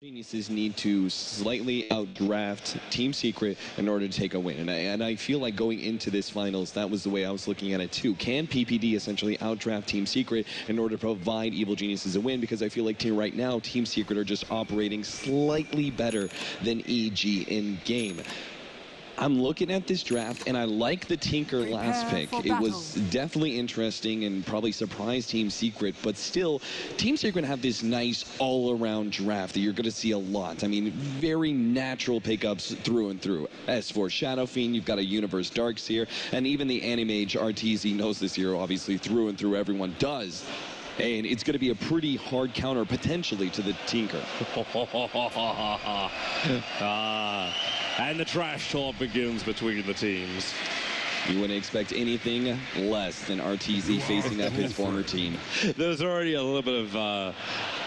Geniuses need to slightly outdraft Team Secret in order to take a win. And I feel like going into this finals, that was the way I was looking at it too. Can PPD essentially outdraft Team Secret in order to provide Evil Geniuses a win? Because I feel like right now, Team Secret are just operating slightly better than EG in game. I'm looking at this draft, and I like the Tinker last pick. It was definitely interesting and probably surprised Team Secret, but still, Team Secret have this nice all-around draft that you're going to see a lot. I mean, very natural pickups through and through. As for Shadow Fiend, you've got a Universe Darkseer, and even the Anti-Mage Arteezy knows this hero, obviously, through and through. Everyone does. And it's going to be a pretty hard counter, potentially, to the Tinker. And the trash talk begins between the teams. You wouldn't expect anything less than Arteezy facing up his former team. There's already a little bit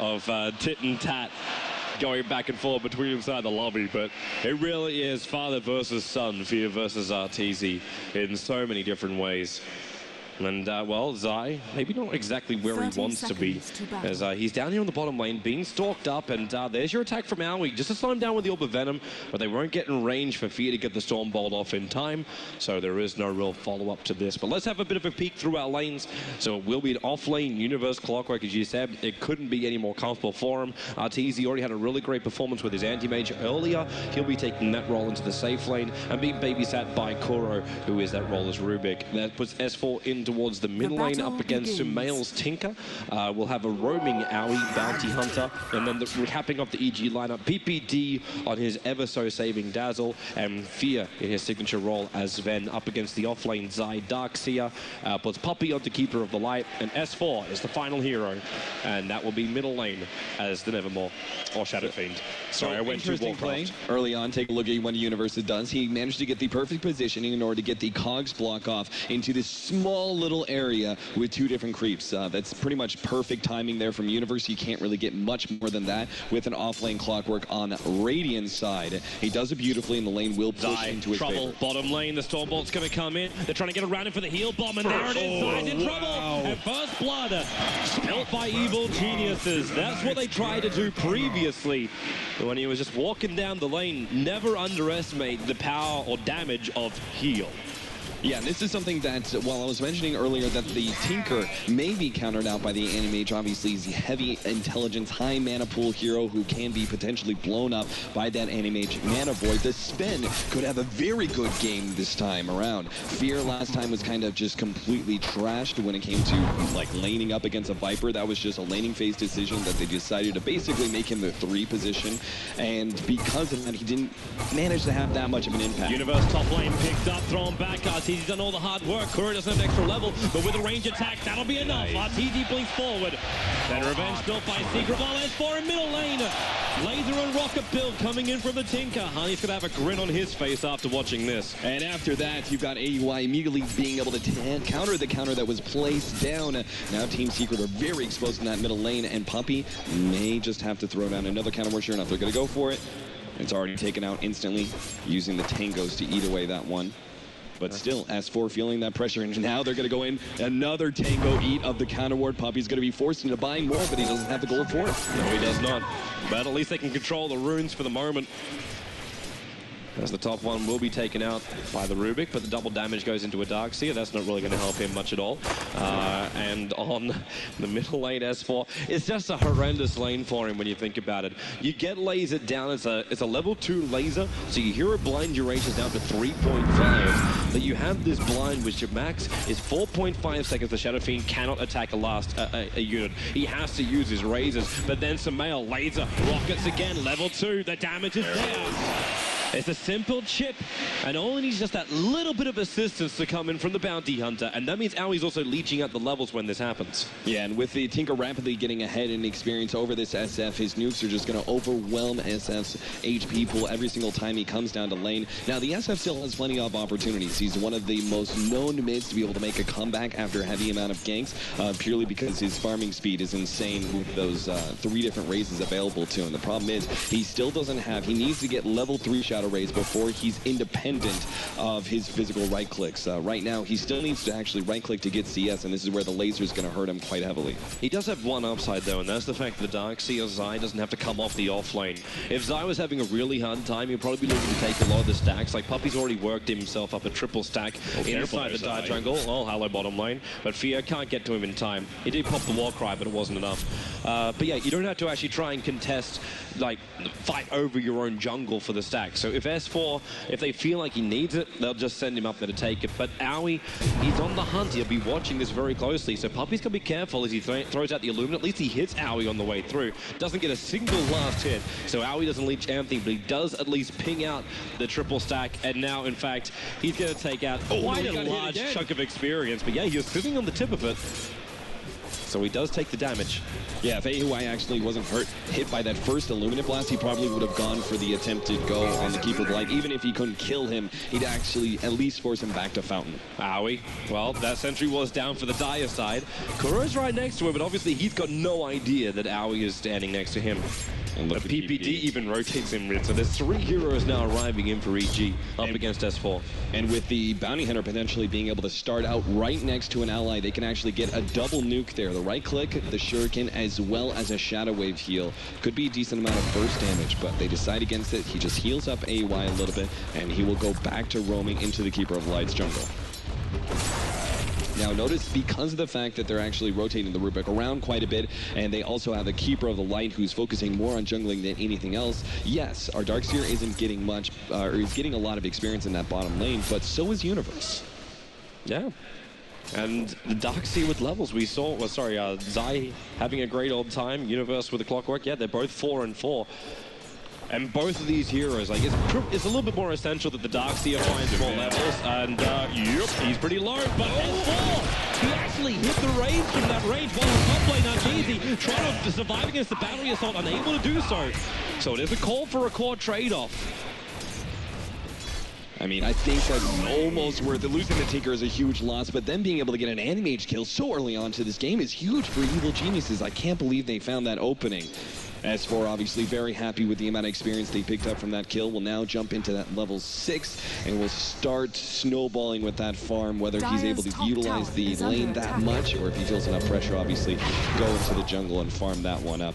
of tit and tat going back and forth between inside the lobby, but it really is father versus son, Fear versus Arteezy in so many different ways. And, well, Zai, maybe not exactly where he wants to be, as he's down here on the bottom lane, being stalked up, and there's your attack from Aoi, just to slow him down with the Orb of Venom, but they won't get in range for Fear to get the Storm Bolt off in time, so there is no real follow-up to this. But let's have a bit of a peek through our lanes. So it will be an off-lane Universe Clockwork, as you said. It couldn't be any more comfortable for him. Arteezy already had a really great performance with his Anti-Mage earlier. He'll be taking that role into the safe lane and being babysat by Kuro, who is that role as Rubik. That puts S4 in towards the mid lane up against Sumail's Tinker. We'll have a roaming Aoi Bounty Hunter, and then capping off the EG lineup, PPD on his ever-so-saving Dazzle, and Fear in his signature role as Sven up against the offlane Zai Darkseer. Puts Puppey onto Keeper of the Light, and S4 is the final hero, and that will be middle lane as the Nevermore, or Shadow Fiend. Sorry, I went too Warcraft. Early on, take a look at what Universe does. He managed to get the perfect positioning in order to get the Cogs block off into this small little area with two different creeps. That's pretty much perfect timing there from Universe. You can't really get much more than that with an off-lane Clockwork on Radiant's side. He does it beautifully, and the lane will push into his favor. Bottom lane, the Stormbolt's going to come in. They're trying to get around him for the heal bomb, and there it is. Zai's in trouble. And first blood spilt by Evil Geniuses. That's what they tried to do previously when he was just walking down the lane. Never underestimate the power or damage of heal. Yeah, and this is something that, while I was mentioning earlier that the Tinker may be countered out by the Anti-Mage, obviously he's a heavy intelligence, high mana pool hero who can be potentially blown up by that Anti-Mage mana void. The Sven could have a very good game this time around. Fear last time was kind of just completely trashed when it came to like laning up against a Viper. That was just a laning phase decision that they decided to basically make him the 3 position, and because of that he didn't manage to have that much of an impact. Universe top lane picked up, thrown back. Arteezy's done all the hard work. Kuro doesn't have an extra level, but with a range attack, that'll be enough. Arteezy blinks forward. Then revenge built by Secret Ball. S4 in middle lane. Laser and rocket build coming in from the Tinker. Honey's gonna have a grin on his face after watching this. And after that, you've got AUI immediately being able to counter the counter that was placed down. Now Team Secret are very exposed in that middle lane, and Puppey may just have to throw down another counter. We're sure enough they're gonna go for it. It's already taken out instantly, using the tangos to eat away that one. But still, S4 feeling that pressure, and now they're going to go in. Another tango eat of the counter ward. Puppey's going to be forced into buying more, but he doesn't have the gold for it. No, he does not. But at least they can control the runes for the moment. As the top one will be taken out by the Rubik, but the double damage goes into a Darkseer. That's not really going to help him much at all. And on the middle lane, S4, it's just a horrendous lane for him when you think about it. You get lasered down. It's a level 2 laser, so your hero blind duration is down to 3.5. But you have this blind, which your max is 4.5 seconds. The Shadow Fiend cannot attack a unit. He has to use his razors. But then Sumail, laser, rockets again, level 2. The damage is there. It's a simple chip, and all it needs is just that little bit of assistance to come in from the Bounty Hunter, and that means Aoi's also leeching out the levels when this happens. Yeah, and with the Tinker rapidly getting ahead in experience over this SF, his nukes are just going to overwhelm SF's HP pool every single time he comes down to lane. Now, the SF still has plenty of opportunities. He's one of the most known mids to be able to make a comeback after a heavy amount of ganks, purely because his farming speed is insane with those 3 different raises available to him. The problem is, he still doesn't have, he needs to get level 3 Shadow Shadow Rays before he's independent of his physical right clicks. Right now, he still needs to actually right click to get CS, and this is where the laser is going to hurt him quite heavily. He does have one upside though, and that's the fact that the Darkseer Zai doesn't have to come off the off lane. If Zai was having a really hard time, he'd probably be looking to take a lot of the stacks. Like Puppy's already worked himself up a triple stack inside the Dire jungle. Oh, hello bottom lane. But Fear can't get to him in time. He did pop the war cry, but it wasn't enough. But yeah, you don't have to actually try and contest, like, fight over your own jungle for the stack. So if S4, if they feel like he needs it, they'll just send him up there to take it. But Owie, he's on the hunt. He'll be watching this very closely. So Puppy's got to be careful as he throws out the Illumina. At least he hits Owie on the way through. Doesn't get a single last hit. So Owie doesn't leech anything, but he does at least ping out the triple stack. And now, in fact, he's going to take out quite a large chunk of experience. But yeah, he was sitting on the tip of it. So he does take the damage. Yeah, if AUI actually wasn't hit by that first Illumina blast, he probably would have gone for the attempted go on the Keeper of Light. Even if he couldn't kill him, he'd actually at least force him back to Fountain. Owie, well, that sentry was down for the Dire side. Kuro's right next to him, but obviously he's got no idea that Owie is standing next to him. And the PPD even rotates him in. So there's 3 heroes now arriving in for EG up against S4. And with the Bounty Hunter potentially being able to start out right next to an ally, they can actually get a double nuke there. The right click, the Shuriken, as well as a Shadow Wave heal. Could be a decent amount of burst damage, but they decide against it. He just heals up AY a little bit, and he will go back to roaming into the Keeper of Light's jungle. Now notice, because of the fact that they're actually rotating the Rubik around quite a bit, and they also have the Keeper of the Light who's focusing more on jungling than anything else, yes, our Darkseer isn't getting much, or is getting a lot of experience in that bottom lane, but so is Universe. Yeah. And the Darkseer with levels we saw, well, sorry, Zai having a great old time, Universe with the clockwork, yeah, they're both 4 and 4. And both of these heroes, like, it's a little bit more essential that the Darkseer finds more levels. And, yep, he's pretty low, but S4, he actually hit the range from that range while the top lane Arteezy trying to survive against the battery assault, unable to do so. So it is a call for a core trade-off. I mean, I think that's almost worth it. Losing the Tinker is a huge loss, but then being able to get an Anti-Mage kill so early on to this game is huge for Evil Geniuses. I can't believe they found that opening. S4 obviously very happy with the amount of experience they picked up from that kill. Will now jump into that level 6 and will start snowballing with that farm, whether he's able to utilize the lane that much or if he feels enough pressure, obviously, go into the jungle and farm that one up.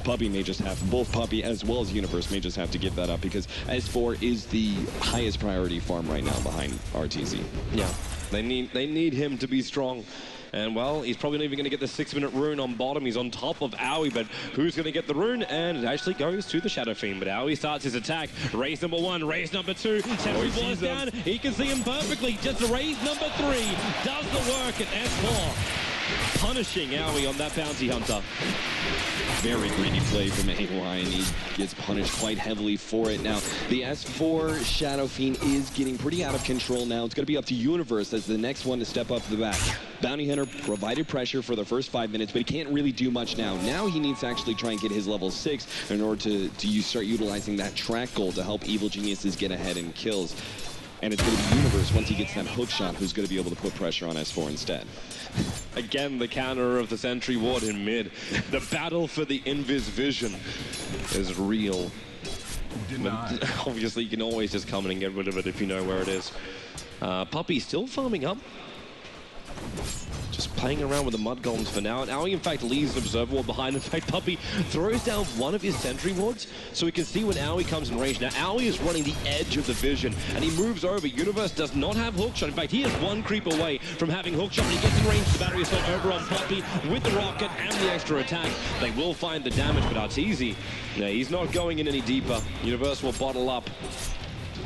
Puppy may just have, both Puppy as well as Universe may just have to give that up because S4 is the highest priority farm right now behind Arteezy. Yeah, they need him to be strong. And, well, he's probably not even going to get the 6-minute rune on bottom. He's on top of Owie, but who's going to get the rune? And it actually goes to the Shadow Fiend. But Owie starts his attack. Raise number 1, raise number 2. Sentry was down. He can see him perfectly. Just raise number 3 does the work at S4. Punishing Owie on that Bounty Hunter. Very greedy play from AY, and he gets punished quite heavily for it. Now, the S4 Shadow Fiend is getting pretty out of control now. It's going to be up to Universe as the next one to step up to the back. Bounty Hunter provided pressure for the first 5 minutes, but he can't really do much now. Now he needs to actually try and get his level 6 in order to start utilizing that track goal to help Evil Geniuses get ahead in kills. And it's going to be Universe, once he gets that hook shot, who's going to be able to put pressure on S4 instead. Again, the counter of the Sentry Ward in mid. The battle for the Invis Vision is real. But obviously, you can always just come in and get rid of it if you know where it is. Puppy still farming up. Just playing around with the Mud Golems for now. And Owie, in fact, leaves an Observer Ward behind. In fact, Puppy throws down one of his Sentry Wards so he can see when Owie comes in range. Now, Owie is running the edge of the vision, and he moves over. Universe does not have Hookshot. In fact, he is one creep away from having Hookshot. He gets in range of the battery assault over on Puppy with the rocket and the extra attack. They will find the damage, but Arteezy, yeah, he's not going in any deeper. Universe will bottle up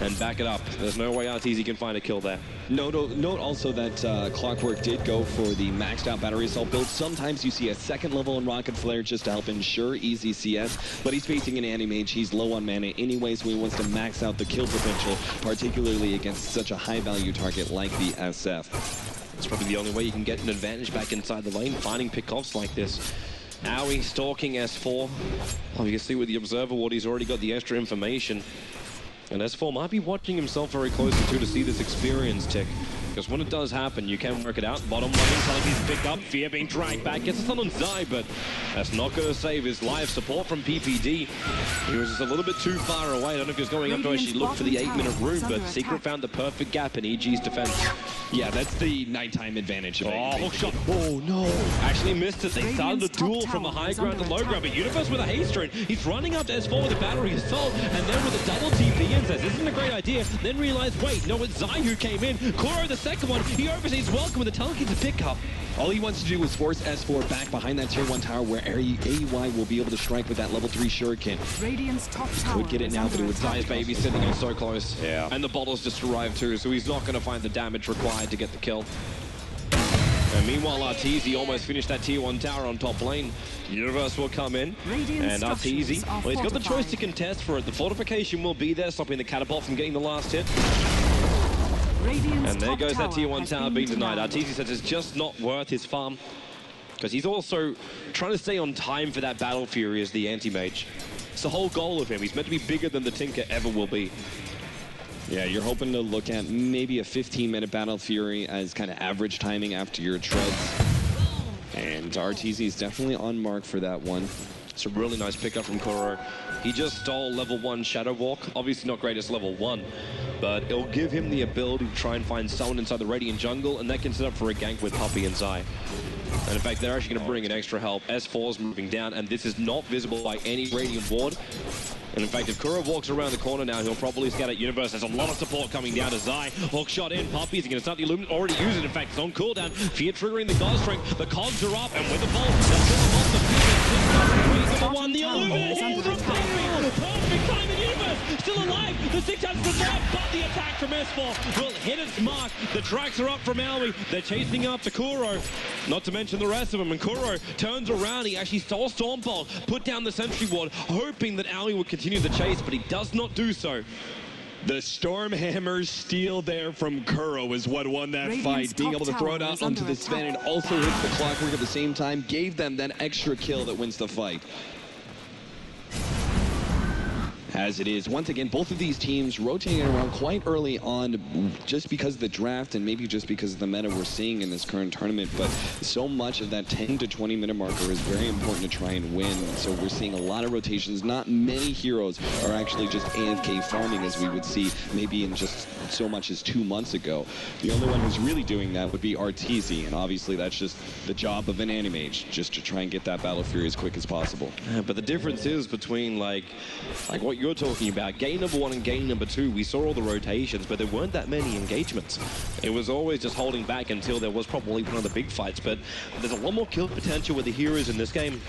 and back it up. There's no way Arteezy can find a kill there. Note also that Clockwork did go for the maxed out battery assault build. Sometimes you see a second level in Rocket Flare just to help ensure easy CS, but he's facing an Anti-Mage. He's low on mana anyway, so he wants to max out the kill potential, particularly against such a high value target like the SF. It's probably the only way you can get an advantage back inside the lane, finding pickoffs like this. Owie stalking S4. Obviously with the Observer Ward, he's already got the extra information. And S4 might be watching himself very closely too to see this experience tick. Because when it does happen, you can work it out. Bottom lane, Teleki's picked up. Fear being dragged back. Gets a stun on Zai, but that's not going to save his life. Support from PPD. He was just a little bit too far away. I don't know if he was going up to actually look for the 8-minute room, but Secret found the perfect gap in EG's defense. Yeah, that's the nighttime advantage of it. Oh, hook shot. Oh, no. Actually missed it. They started the duel from the high ground to low ground, but Universe with a haste rune. He's running up to S4 with a battery assault, and then with a double TP in, says, this isn't a great idea. Then realized, wait, no, it's Zai who came in. Kuro, the second one, he oversees welcome with the Teleki to pick up. All he wants to do is force S4 back behind that tier 1 tower where AY will be able to strike with that level 3 shuriken. Radiant's top tower Could get it now, but it would Zai's baby sitting in so close. Yeah. And the bottle's just arrived too, so he's not going to find the damage required to get the kill. And meanwhile, Arteezy almost finished that tier 1 tower on top lane. Universe will come in, and Arteezy, well, he's got the choice to contest for it. The fortification will be there, stopping the catapult from getting the last hit. And there goes that tier 1 tower being denied. Arteezy says it's just not worth his farm, because he's also trying to stay on time for that Battle Fury as the Anti-Mage. It's the whole goal of him. He's meant to be bigger than the Tinker ever will be. Yeah, you're hoping to look at maybe a 15-minute Battle Fury as kind of average timing after your treads. And Arteezy is definitely on mark for that one. It's a really nice pickup from Kuro. He just stole level 1 Shadow Walk. Obviously not great as level 1, but it'll give him the ability to try and find someone inside the Radiant jungle, and that can set up for a gank with Puppey and Zai. And in fact, they're actually going to bring in extra help. S4's moving down, and this is not visible by any Radiant ward. And in fact, if Kuro walks around the corner now, he'll probably scout at Universe. There's a lot of support coming down to Zai. Hook shot in. Puppey's going to start the Illuminate. Already used it. In fact, it's on cooldown. Fear triggering the God Strength. The cogs are up, and with the bolt, they'll kill him off the field. Number 1, the Illuminate. Perfect time in Universe. Still alive. The 600 survive, but the attack from S4 will hit its mark. The tracks are up from Alwi. They're chasing after Kuro. Not to mention the rest of them. And Kuro turns around. He actually stole Stormbolt, put down the sentry ward, hoping that Alwi would continue the chase, but he does not do so. The Stormhammer steal there from Kuro is what won that fight. Being able to throw it out onto the Sven and also hit the Clockwork at the same time gave them that extra kill that wins the fight. As it is, once again, both of these teams rotating around quite early on just because of the draft and maybe just because of the meta we're seeing in this current tournament, but so much of that 10 to 20 minute marker is very important to try and win. So we're seeing a lot of rotations. Not many heroes are actually just AFK farming as we would see maybe in just so much as 2 months ago. The only one who's really doing that would be Arteezy, and obviously that's just the job of an Anti-Mage, just to try and get that Battle Fury as quick as possible. Yeah, but the difference is between like what you're talking about, game number 1 and game number 2, we saw all the rotations, but there weren't that many engagements. It was always just holding back until there was probably one of the big fights, but there's a lot more kill potential with the heroes in this game.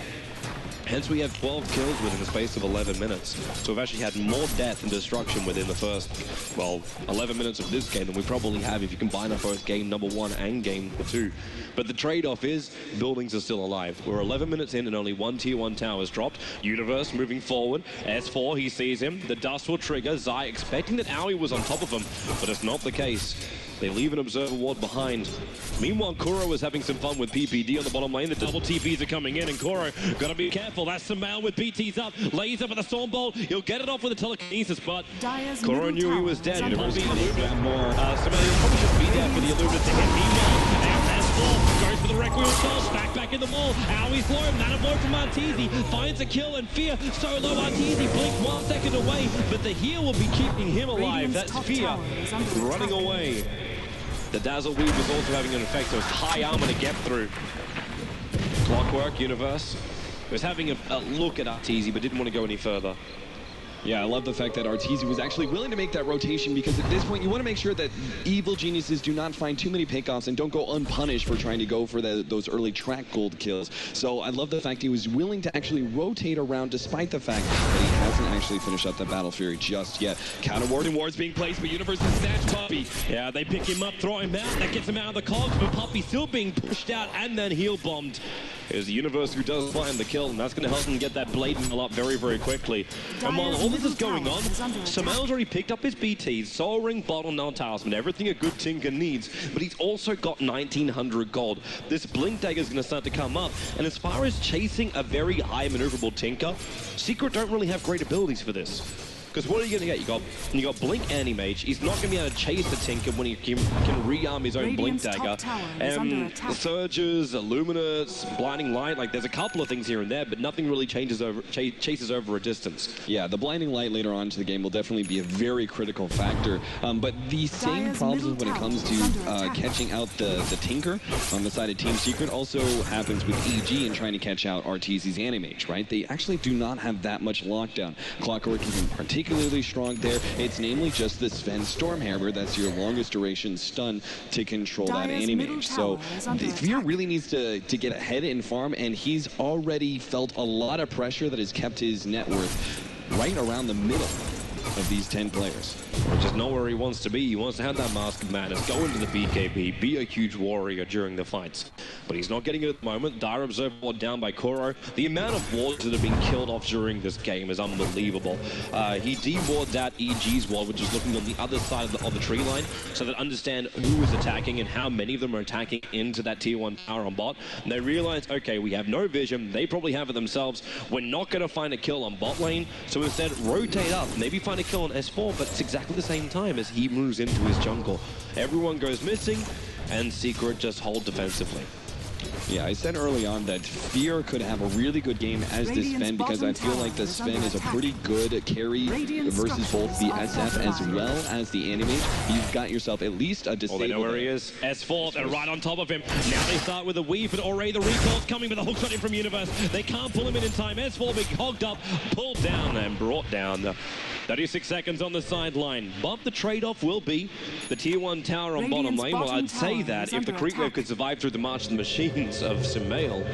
Hence, we have 12 kills within the space of 11 minutes. So we've actually had more death and destruction within the first, well, 11 minutes of this game than we probably have if you combine up both game number 1 and game number 2. But the trade-off is buildings are still alive. We're 11 minutes in and only 1 tier 1 tower is dropped. Universe moving forward. S4, he sees him. The dust will trigger. Zai expecting that Aoi was on top of him, but it's not the case. They leave an observer ward behind. Meanwhile, Kuro is having some fun with PPD on the bottom lane. The double TPs are coming in, and Kuro gotta be careful. That's Sumail with BTs up. Lays up with a Stormbolt. He'll get it off with a telekinesis, but Kuro knew he was dead. Sumail probably should be there for the Illuminate to hit. Meanwhile, S4 goes for the Requiem Pulse. Back in the wall. Aoi's low. Mana blow from Arteezy. Finds a kill, and Fear so low. Arteezy blinks 1 second away, but the heal will be keeping him alive. That's Fear running away. The Dazzle Weave was also having an effect, so it's high armor to get through. Clockwork, Universe was having a look at Arteezy, but didn't want to go any further. Yeah, I love the fact that Arteezy was actually willing to make that rotation, because at this point you want to make sure that evil geniuses do not find too many pickoffs and don't go unpunished for trying to go for those early track gold kills. So I love the fact he was willing to actually rotate around despite the fact that he hasn't actually finished up the Battle Fury just yet. Counter ward and wards being placed, but Universe has snatched Puppey. Yeah, they pick him up, throw him out. That gets him out of the cogs, but Puppey still being pushed out and then heal bombed. It's the Universe who does find the kill, and that's going to help him get that blade mill up very, very quickly. And while all this is going on, Sumail's already picked up his BTs, Soul Ring, Bottle, Null Talisman, everything a good Tinker needs, but he's also got 1900 gold. This Blink Dagger is going to start to come up, and as far as chasing a very high maneuverable Tinker, Secret don't really have great abilities for this. Because what are you going to get? You got Blink Anti-Mage. He's not going to be able to chase the Tinker when he can rearm his own Blink Dagger. Surges, Illuminates, Blinding Light. Like, there's a couple of things here and there, but nothing really chases over a distance. Yeah, the Blinding Light later on into the game will definitely be a very critical factor. But the same problems when it comes to catching out the Tinker on the side of Team Secret also happens with EG and trying to catch out Arteezy's Anti-Mage, right? They actually do not have that much lockdown. Clockwork isn't particularly strong there. It's namely just the Sven Stormhammer that's your longest duration stun to control that Anti-Mage. So Fear really needs to get ahead in farm, and he's already felt a lot of pressure that has kept his net worth right around the middle of these 10 players. Which is not where he wants to be. He wants to have that Mask of Madness, go into the BKB, be a huge warrior during the fights. But he's not getting it at the moment. Dire Observer ward down by Kuro. The amount of wards that have been killed off during this game is unbelievable. He de-wards out EG's ward, which is looking on the other side of the tree line, so that understand who is attacking and how many of them are attacking into that tier 1 tower on bot. And they realize, okay, we have no vision. They probably have it themselves. We're not going to find a kill on bot lane. So instead, rotate up. Maybe find a kill on S4, but it's exactly the same time as he moves into his jungle. Everyone goes missing, and Secret just hold defensively. Yeah, I said early on that Fear could have a really good game as the Sven, because I feel like the Sven is a pretty good carry versus both the SF as well as the Anti-Mage. You've got yourself at least a disabled. Oh, they know where he is. S4, they're right on top of him. Now they start with a weave, but already the recall's coming with a hook shot in from Universe. They can't pull him in time. S4 being hogged up, pulled down, and brought down. 36 seconds on the sideline. But the trade-off will be the tier 1 tower on bottom lane. Well, I'd say that if the creep wave could survive through the March of the Machines of Sumail,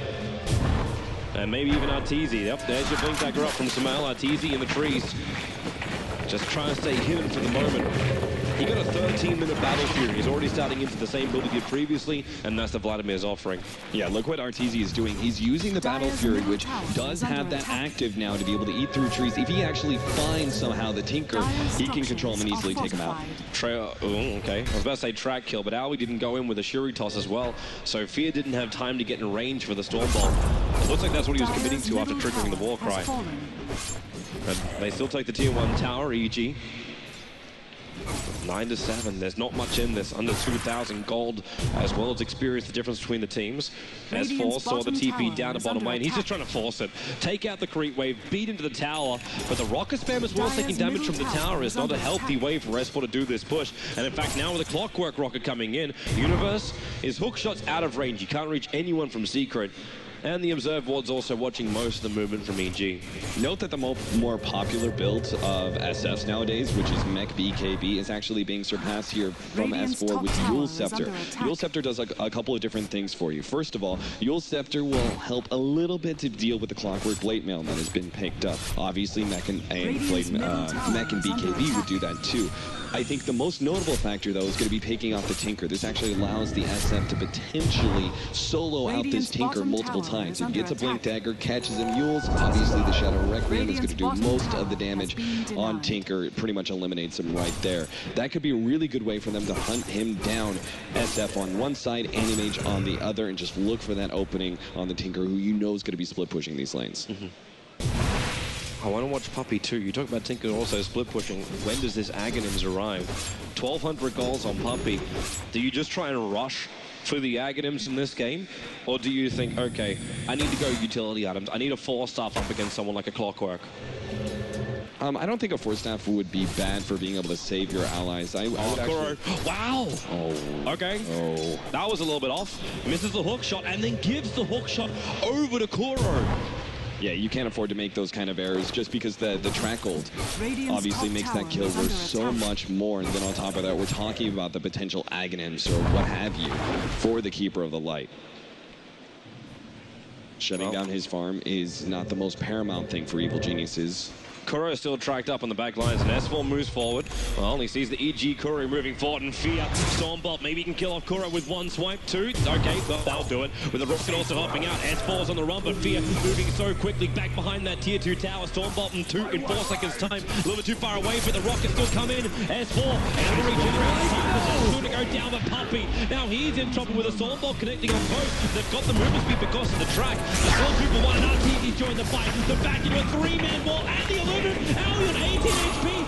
and maybe even Arteezy. Yep, there's your Blink Dagger up from Sumail. Arteezy in the trees. Just trying to stay hidden for the moment. He got a 13-minute battle fury. He's already starting into the same build he did previously, and that's the Vladimir's offering. Yeah, look what Arteezy is doing. He's using the battle fury, which does have that active now to be able to eat through trees. If he actually finds somehow the Tinker, he can control him and easily take him out. Okay. I was about to say track kill, but Aoi didn't go in with a Shuri toss as well, so Fear didn't have time to get in range for the Storm Bolt. It looks like that's what he was committing to after triggering the war cry. But they still take the tier 1 tower, EG. 9-7. There's not much in this. Under 2,000 gold, as well as experience the difference between the teams. S4 saw the TP down to bottom lane. He's just trying to force it. Take out the creep wave, beat into the tower. But the rocket spam as well, taking damage from the tower, is not a healthy way for S4 to do this push. And in fact, now with the Clockwork rocket coming in, Universe is hook shots out of range. You can't reach anyone from Secret. And the Observe ward's also watching most of the movement from EG. Note that the more popular build of SFs nowadays, which is Mech BKB, is actually being surpassed here from S4 with Eul Scepter. Eul Scepter does a couple of different things for you. First of all, Eul Scepter will help a little bit to deal with the Clockwork Blade Mail that has been picked up. Obviously, Mech and BKB would do that too. I think the most notable factor, though, is going to be picking off the Tinker. This actually allows the SF to potentially solo out this Tinker multiple times. If he gets a Blink Dagger, catches him, Eul's, obviously the Shadow Requiem is going to do most of the damage on Tinker. It pretty much eliminates him right there. That could be a really good way for them to hunt him down. SF on one side, Anti-Mage on the other, and just look for that opening on the Tinker, who you know is going to be split pushing these lanes. I want to watch Puppey too. You talk about Tinker also split pushing. When does this Aghanims arrive? 1,200 goals on Puppey. Do you just try and rush for the Aghanims in this game? Or do you think, okay, I need to go utility items. I need a 4-staff up against someone like a Clockwork? I don't think a 4-staff would be bad for being able to save your allies. I would actually... Wow! Oh. Okay. Oh. That was a little bit off. Misses the hook shot and then gives the hook shot over to Kuro. Yeah, you can't afford to make those kind of errors just because the track hold obviously makes that kill worth so much more. And then on top of that, we're talking about the potential Aghanims or what have you for the Keeper of the Light. Shutting down his farm is not the most paramount thing for Evil Geniuses. Kuro is still tracked up on the back lines, and S4 moves forward. Well, he sees the EG Kuro moving forward, and Fear, Stormbolt, maybe he can kill off Kuro with one swipe, two. Okay, well, that'll do it. With the rocket also hopping out, S4's on the run, but Fear moving so quickly back behind that tier 2 tower. Stormbolt in 4 seconds time, a little bit too far away, but the rocket still come in. S4 able to regenerate time, but that's going to go down, but Puppey. Now he's in trouble with a Stormbolt connecting on both. They've got the movement speed because of the track. The Stormtrooper 1 and Arteezy join the fight. The back into a 3-man wall, and the Aoi on 18 HP.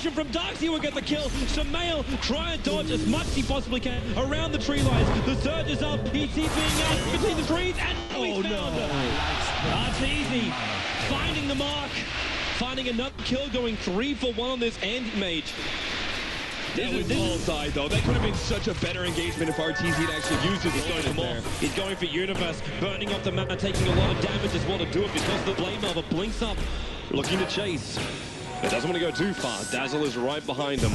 potion from Darkseid will get the kill. Sumail try and dodge as much as he possibly can around the tree lines. The surge is up. He's being out between the trees, and he's found her. Arteezy finding the mark, finding another kill, going 3 for 1 on this Anti-Mage. That was all side, though. That could have been such a better engagement if Arteezy had actually used his going more. He's going for Universe, burning up the map, taking a lot of damage as well to do it because the Blade Marvel blinks up, looking to chase. It doesn't want to go too far. Dazzle is right behind him.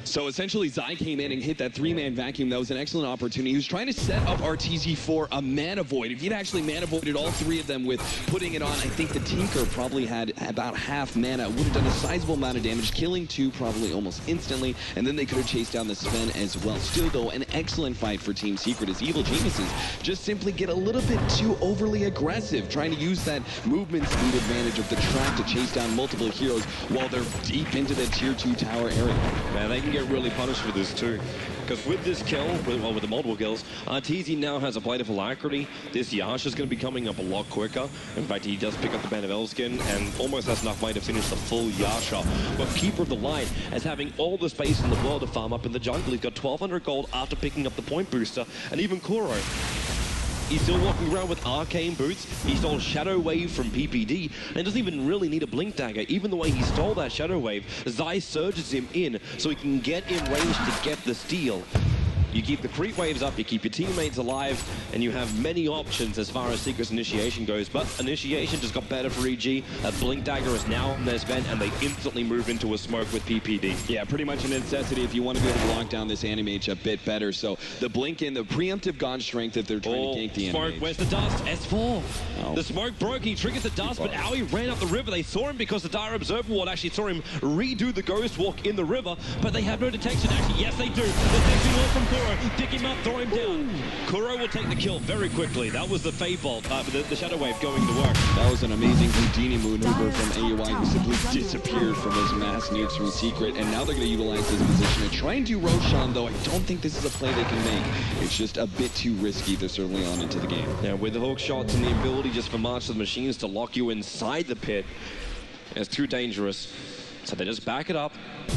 So essentially, Zai came in and hit that 3-man vacuum. That was an excellent opportunity. He was trying to set up Arteezy for a mana void. If he'd actually mana voided all 3 of them with putting it on, I think the Tinker probably had about half mana. Would have done a sizable amount of damage, killing 2 probably almost instantly, and then they could have chased down the Sven as well. Still, though, an excellent fight for Team Secret as Evil Geniuses just simply get a little bit too overly aggressive, trying to use that movement speed advantage of the track to chase down multiple heroes while they're deep into the tier 2 tower area. Man, they can get really punished for this too, because with this kill, with the multiple kills, Arteezy now has a Blade of Alacrity. This Yash is going to be coming up a lot quicker. In fact, he does pick up the Band of Elskin and almost has enough money to finish the full Yasha. But Keeper of the Light, as having all the space in the world to farm up in the jungle, he's got 1200 gold after picking up the point booster, and even Kuro. He's still walking around with arcane boots. He stole Shadow Wave from PPD and doesn't even really need a Blink Dagger. Even the way he stole that Shadow Wave, Zai surges him in so he can get in range to get the steal. You keep the creep waves up, you keep your teammates alive, and you have many options as far as Secret's initiation goes. But initiation just got better for EG. A Blink Dagger is now on their Sven, and they instantly move into a smoke with PPD. Yeah, pretty much a necessity if you want to be able to lock down this Anti-Mage a bit better. So the blink in, the preemptive God Strength if they're trying to gank the Smoke, Anti-Mage. where's the dust? S4. Oh. The smoke broke, he triggers the dust, but Aoi ran up the river. They saw him because the Dire Observer Ward actually saw him redo the Ghost Walk in the river, but they have no detection. Actually, yes, they do. The detection wall from Kuro. Pick him up, throw him down. Kuro will take the kill very quickly. That was the Fade Bolt, the Shadow Wave going to work. That was an amazing Houdini maneuver from AUI, who simply disappeared from those mass nukes from Secret, and now they're going to utilize this position to try and do Roshan, though I don't think this is a play they can make. It's just a bit too risky. They're certainly on into the game. Yeah, with the hook shots and the ability just for March of the Machines to lock you inside the pit, it's too dangerous. So they just back it up,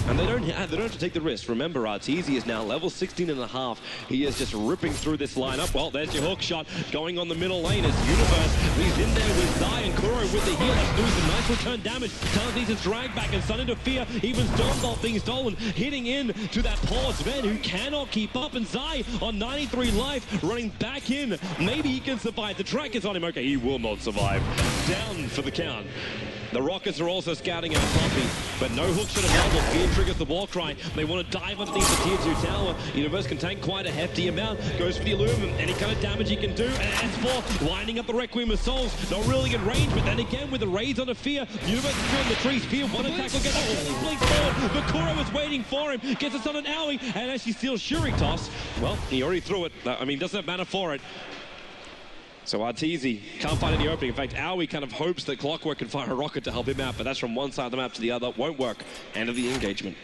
and they don't have to take the risk. Remember, Arteezy is now level 16.5. He is just ripping through this lineup. Well, there's your hook shot going on the middle lane as Universe. He's in there with Zai and Kuro with the heal. That's doing some nice return damage. Talent needs his drag back and Sun into fear. Even Stormbolt being stolen, hitting in to that poor Sven who cannot keep up. And Zai on 93 life, running back in. Maybe he can survive. The track is on him. Okay, he will not survive. Down for the count. The Rockets are also scouting out Poppy, but no hook shot available. Fear triggers the war cry. They want to dive underneath the tier 2 tower. Universe can tank quite a hefty amount. Goes for the Illumine. Any kind of damage he can do. And S4 winding up the Requiem of Souls. Not really in range, but then again with the raids on the Fear. Universe is doing the trees. Fear one attack will get the blinks forward. But Kuro is waiting for him. Gets us on an Aoi and actually steals Shuri Toss. Well, he already threw it. I mean, doesn't have mana for it. So Arteezy can't find any opening. In fact, Aoi kind of hopes that Clockwork can fire a rocket to help him out, but that's from one side of the map to the other. Won't work. End of the engagement.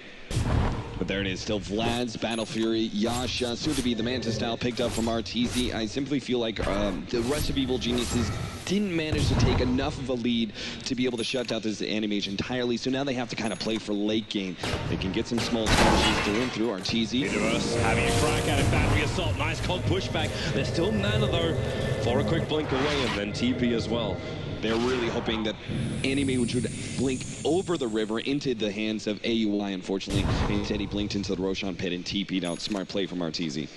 But there it is, still Vlad's Battle Fury, Yasha, soon to be the Manta style picked up from Arteezy. I simply feel like the rest of Evil Geniuses didn't manage to take enough of a lead to be able to shut down this Anti-Mage entirely, so now they have to kind of play for late game. They can get some small skirmishes to win through Arteezy. Universe having a crack at it, battery assault, nice cold pushback. There's still mana though, for a quick blink away, and then TP as well. They're really hoping that Anti-Mage would blink over the river into the hands of AUI, unfortunately. Instead, he blinked into the Roshan pit and TP'd out. Smart play from Arteezy.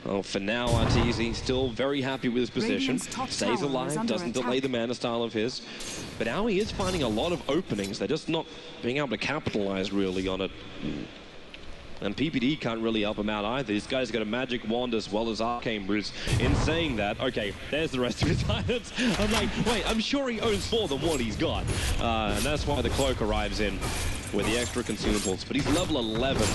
Well, for now, Arteezy still very happy with his position. Stays alive, doesn't delay the mana style of his. But Aoi is finding a lot of openings. They're just not being able to capitalize really on it. And PPD can't really help him out either. This guy's got a magic wand as well as arcane boots. In saying that, okay, there's the rest of his items. I'm like, wait, I'm sure he owns more than what he's got. And that's why the cloak arrives in with the extra consumables. But he's level 11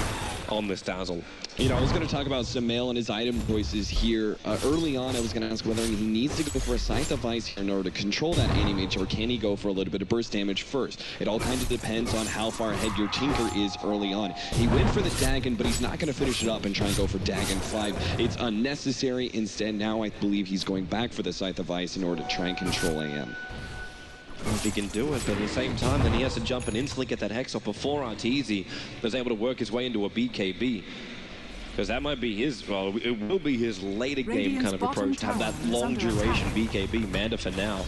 on this Dazzle. You know, I was going to talk about Sumail and his item choices here. Early on, I was going to ask whether he needs to go for a Scythe of Ice here in order to control that Anti-Mage, or can he go for a little bit of burst damage first? It all kind of depends on how far ahead your Tinker is early on. He went for the Dagon, but he's not going to finish it up and try and go for Dagon 5. It's unnecessary. Instead, now I believe he's going back for the Scythe of Ice in order to try and control AM. if he can do it, but at the same time, then he has to jump and instantly get that Hex off before Arteezy was able to work his way into a BKB. Because that might be his, well, it will be his later game kind of approach to have that long duration BKB. Manda for now.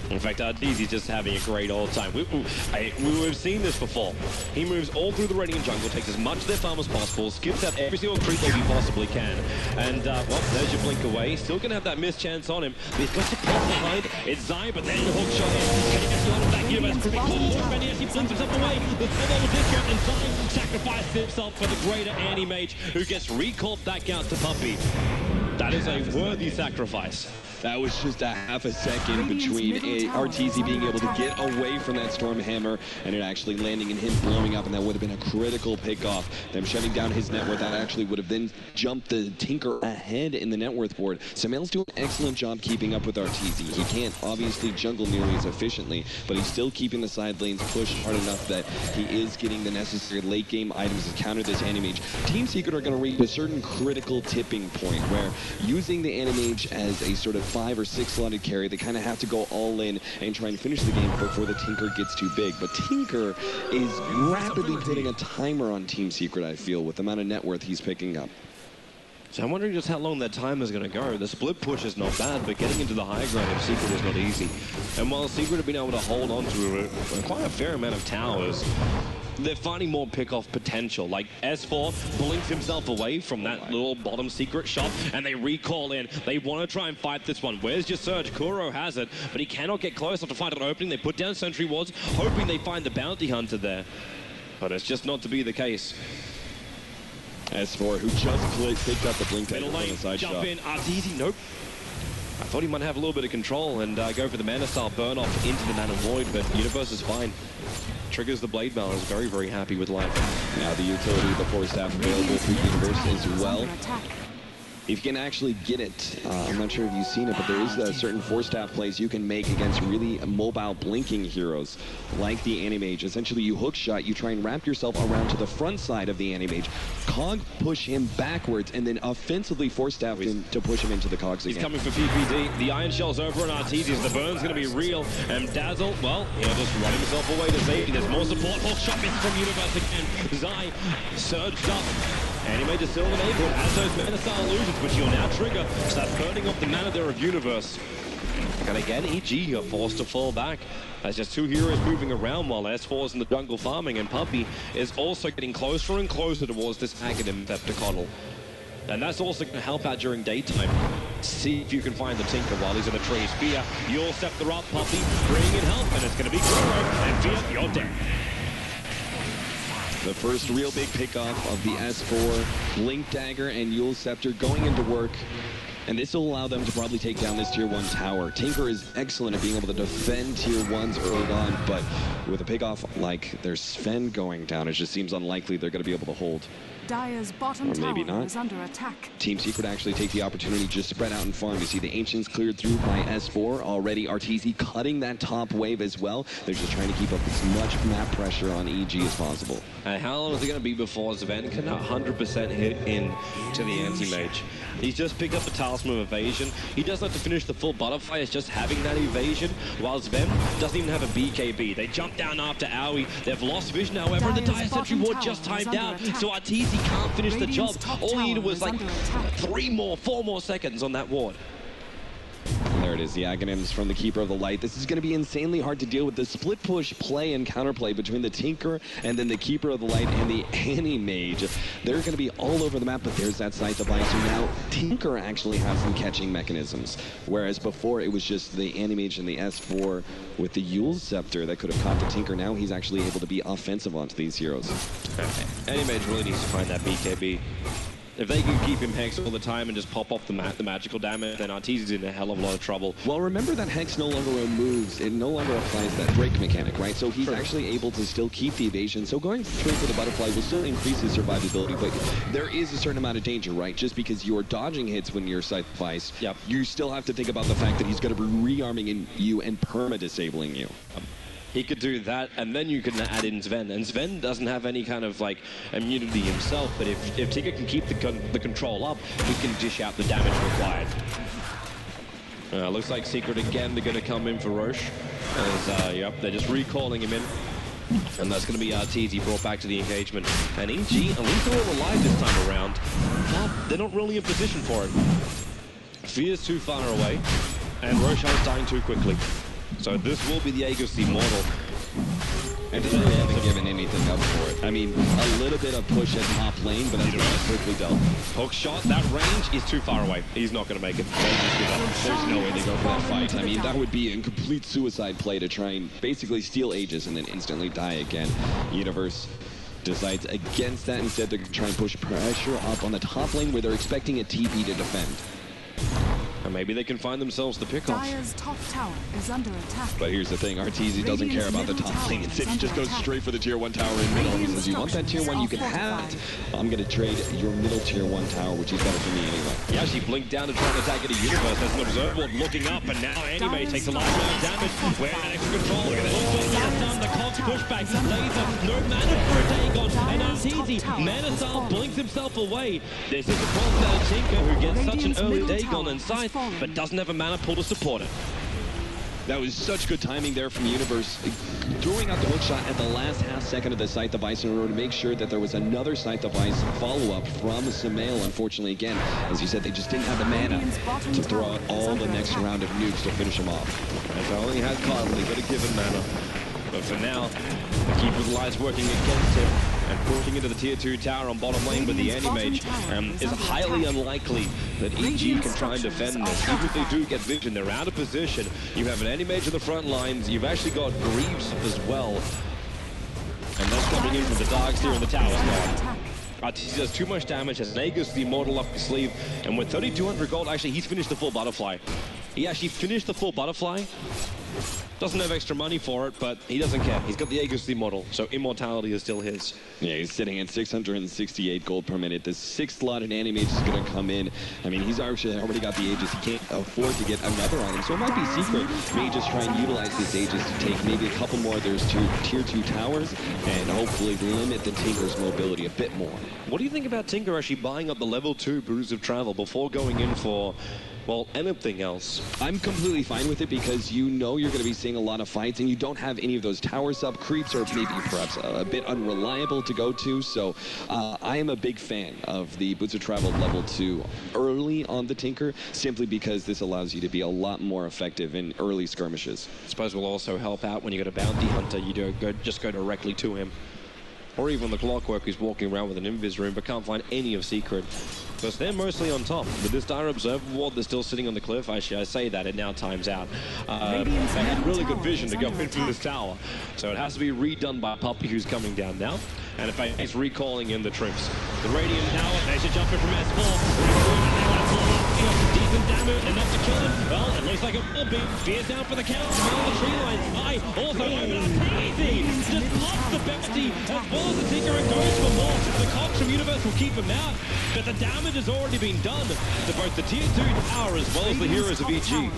In fact, Arteezy's just having a great old time. We've seen this before. He moves all through the Radiant jungle, takes as much of their farm as possible, skips out every single creep that he possibly can. And, well, there's your blink away. Still going to have that missed chance on him. But he's got to pop behind. It's Zai, but then the hook shot in. Can he get the honor back here? As pretty cool. And he blinks himself away. The full discount, and Zai sacrifices himself for the greater Anti-Mage, who gets recalled back out to Puppey. That is a worthy sacrifice. That was just a half a second between Arteezy being able to get away from that Storm Hammer and it actually landing and him blowing up, and that would have been a critical pick-off. Them shutting down his net worth, that actually would have then jumped the Tinker ahead in the net worth board. Sumail's doing an excellent job keeping up with Arteezy. He can't obviously jungle nearly as efficiently, but he's still keeping the side lanes pushed hard enough that he is getting the necessary late-game items to counter this Anti-Mage. Team Secret are going to reach a certain critical tipping point where using the Anti-Mage as a sort of 5 or 6 slotted carry, they kind of have to go all in and try and finish the game before the Tinker gets too big. But Tinker is rapidly putting a timer on Team Secret, I feel, with the amount of net worth he's picking up. So I'm wondering just how long that time is going to go. The split push is not bad, but getting into the high ground of Secret is not easy. And while Secret have been able to hold on to quite a fair amount of towers, they're finding more pick-off potential. Like S4 blinks himself away from that little bottom secret shot, and they recall in. They want to try and fight this one. Where's your surge? Kuro has it, but he cannot get close enough to find an opening. They put down sentry wards, hoping they find the bounty hunter there. But it's just not to be the case. S4, who just picked up the blink dagger on the side jump shot. in, Arteezy, nope. I thought he might have a little bit of control and go for the mana style burn off into the mana void, but Universe is fine. Triggers the Blade Balance, very, very happy with life. Now the utility, the Force Staff available for Universe as well. If you can actually get it, I'm not sure if you've seen it, but there is a certain Force Staff plays you can make against really mobile blinking heroes like the Anti-Mage. Essentially, you hook shot, you try and wrap yourself around to the front side of the Anti-Mage, Cog push him backwards, and then offensively Force Staff him to push him into the Cogs again. He's coming for PPD. The Iron Shell's over on Arteezy. The burn's going to be real, and Dazzle, well, he'll just run himself away to safety. There's more support. Hook shot missed from Universe again. Zai surged up. Anti-Mage is still in the neighborhood, as those mana style illusions, which you'll now trigger, start burning off the mana there of Universe. And again, EG are forced to fall back. There's just 2 heroes moving around while S4 is in the jungle farming, and Puppey is also getting closer and closer towards this Aghanim Theptacoddle. And that's also going to help out during daytime. See if you can find the Tinker while he's in the trees. Fear, you'll scepter up, Puppey, bringing in help, and it's going to be Kuro, and Fear, you're dead. The first real big pickoff of the S4, Blink Dagger and Yule Scepter going into work. And this will allow them to probably take down this Tier 1 tower. Tinker is excellent at being able to defend Tier 1s early on, but with a pickoff like their Sven going down, it just seems unlikely they're going to be able to hold. Dire's bottom tower is under attack. Team Secret actually take the opportunity to just spread out and farm. You see the Ancients cleared through by S4. Already Arteezy cutting that top wave as well. They're just trying to keep up as much map pressure on EG as possible. And how long is it going to be before Sven can 100% hit in to the Anti-Mage? He's just picked up a Talisman of Evasion. He doesn't have to finish the full butterfly, it's just having that evasion, while Sven doesn't even have a BKB. They jump down after Aoi. They've lost vision, however, and the Dire Sentry Ward just timed out, so Arteezy can't finish the job. All he needed was like 4 more seconds on that ward. And there it is, the Aghanims from the Keeper of the Light. This is going to be insanely hard to deal with. The split push play and counterplay between the Tinker and then the Keeper of the Light and the Anti-Mage. They're going to be all over the map, but there's that Scythe of Ice. So now Tinker actually has some catching mechanisms, whereas before it was just the Anti-Mage and the S4 with the Yule Scepter that could have caught the Tinker. Now he's actually able to be offensive onto these heroes. Anti-Mage really needs to find that BKB. If they can keep him Hex all the time and just pop off the magical damage, then Arteezy's in a hell of a lot of trouble. Well, remember that Hex no longer removes, it no longer applies that break mechanic, right? So he's actually able to still keep the evasion. So going straight for the butterfly will still increase his survivability, but there is a certain amount of danger, right? Just because you're dodging hits when you're Scythe of Ice, you still have to think about the fact that he's going to be rearming you and perma-disabling you. He could do that, and then you can add in Sven. And Sven doesn't have any kind of like immunity himself, but if Tinker can keep the control up, he can dish out the damage required. Looks like Secret again, they're going to come in for Roche. As, yep, they're just recalling him in. And that's going to be Arteezy brought back to the engagement. And EG, at least they're all alive this time around. But they're not really in position for it. Fear's too far away, and Roshan's dying too quickly. So this will be the Arteezy Mortal. And they haven't given anything up for it. I mean, a little bit of push at top lane, but that's quickly dealt. Hook shot, that range is too far away. He's not going to make it. There's no way they go for that fight. I mean, that would be a complete suicide play to try and basically steal Aegis and then instantly die again. Universe decides against that. Instead, they're going to try and push pressure up on the top lane where they're expecting a TP to defend. And maybe they can find themselves the pick-off. Dire's top tower is under attack. But here's the thing, Arteezy doesn't care about the top lane. Instead, he just goes straight for the tier 1 tower in middle. He says, you want that tier 1, you can have it. I'm going to trade your middle tier 1 tower, which is better for me anyway. He actually blinked down to try and attack at a Universe. There's an Observer looking up, and now Anti-Mage takes a lot of damage. Where that extra control. The Cogs pushback. Laser, no mana for a Dagon. And Arteezy, Manasar blinks himself away. This is a Crossbell Tinker who gets such an early Dagon in sight, but doesn't have a mana pool to support it. That was such good timing there from Universe, throwing out the hook shot at the last half second of the Scythe device in order to make sure that there was another Scythe device follow-up from Samael. Unfortunately, again, as you said, they just didn't have the mana to throw out all the next round of nukes to finish him off. As I only had Coddle, he could have given mana. But for now, the Keeper's Lies working against him and pushing into the tier 2 tower on bottom lane with the Anti-Mage is highly unlikely that EG can try and defend this. Even if they do get vision, they're out of position. You have an Anti-Mage on the front lines. You've actually got Greaves as well. And that's coming in from the Darks here in the tower spot. Arteezy does too much damage, has an Aegis the Immortal up his sleeve, and with 3,200 gold, actually, he's finished the full butterfly. He actually finished the full butterfly. Doesn't have extra money for it, but he doesn't care. He's got the Aegis Immortal, so immortality is still his. Yeah, he's sitting at 668 gold per minute. The 6th slotted Anti-Mage is going to come in. I mean, he's actually already got the Aegis. He can't afford to get another item, so it might be secret. May just try and utilize this Aegis to take maybe a couple more of those tier 2 towers and hopefully limit the Tinker's mobility a bit more. What do you think about Tinker actually buying up the level 2 Brews of Travel before going in for, well, anything else? I'm completely fine with it because you know you're going to be seeing a lot of fights and you don't have any of those towers up. Creeps are maybe perhaps a bit unreliable to go to, so I am a big fan of the Boots of Travel level 2 early on the Tinker, simply because this allows you to be a lot more effective in early skirmishes. I suppose will also help out when you got a Bounty Hunter, you just go directly to him. Or even the Clockwork who's walking around with an Invis Room but can't find any of Secret. Because they're mostly on top. With this Dire Observer Ward, they're still sitting on the cliff. Actually, I say that, it now times out. They had really good vision to go in through this tower. So it has to be redone by Puppy, who's coming down now. And if he's recalling in the troops. The Radiant Tower, they should jump in from S4. Decent damage, enough to kill him. Well, it looks like it will be. Fear's down for the count. Well, the tree line's high. Also, Arteezy just blocks the bounty as well as the Tinker and goes for more. The Cogs from Universe will keep him out, but the damage has already been done to both the tier 2 tower as well as the heroes of EG.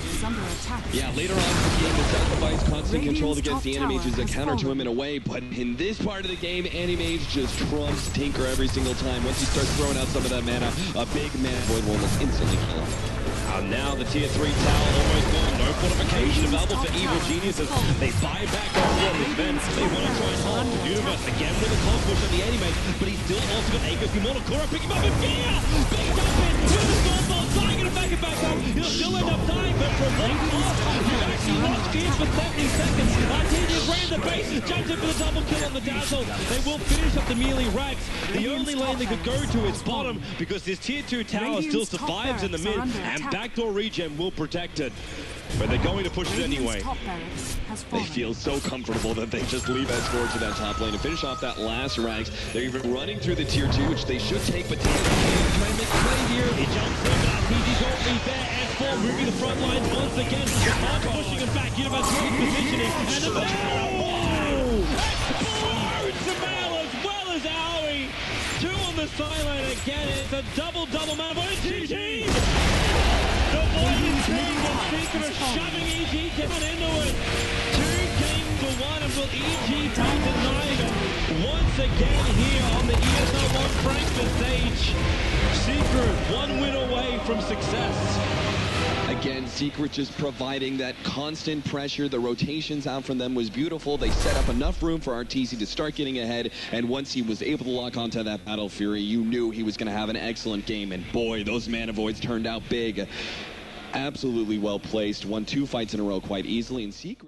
Yeah, later on in the game, the Scythe device constant control against the Anti-Mage is a counter to him in a way, but in this part of the game, Anti-Mage just trumps Tinker every single time. Once he starts throwing out some of that mana, a big mana void will almost instantly kill him. Now the tier 3 tower almost gone. No fortification available for Evil Geniuses. They buy back all of his men. They want to try and hold Universe again with a close push on the Anti-Mage, but he's still also got Aegis Immortal. Kura picking him up in fear! Big jump in with the Stormbolt, trying to back it back up. He'll still end up dying, but for one off, you've actually lost Fear for 70 seconds. Arteezy ran the base, jumped in for the double kill on the Dazzle. They will finish up the melee racks. The only lane they could go to is bottom because this tier 2 tower still survives in the mid, and backdoor regen will protect it. But they're going to push it anyway. They feel so comfortable that they just leave S4 to that top lane to finish off that last ranks. They're even running through the tier 2, which they should take, but trying to make a play here. He jumps in, but Arteezy's already there. S4 moving the front lines once again. Cogs pushing him back. Universe positioning. And the Samael as well as Aoi. 2 on the sideline again. It's a double man. GG! The Voided King and Secret are shoving EG down into it. 2 games to 1, and will EG take the night once again here on the ESL 1 Frankfurt stage. Secret 1 win away from success. Again, Secret just providing that constant pressure. The rotations out from them was beautiful. They set up enough room for Arteezy to start getting ahead, and once he was able to lock onto that Battle Fury, you knew he was going to have an excellent game, and boy, those Mana Voids turned out big. Absolutely well placed. Won 2 fights in a row quite easily, and Secret...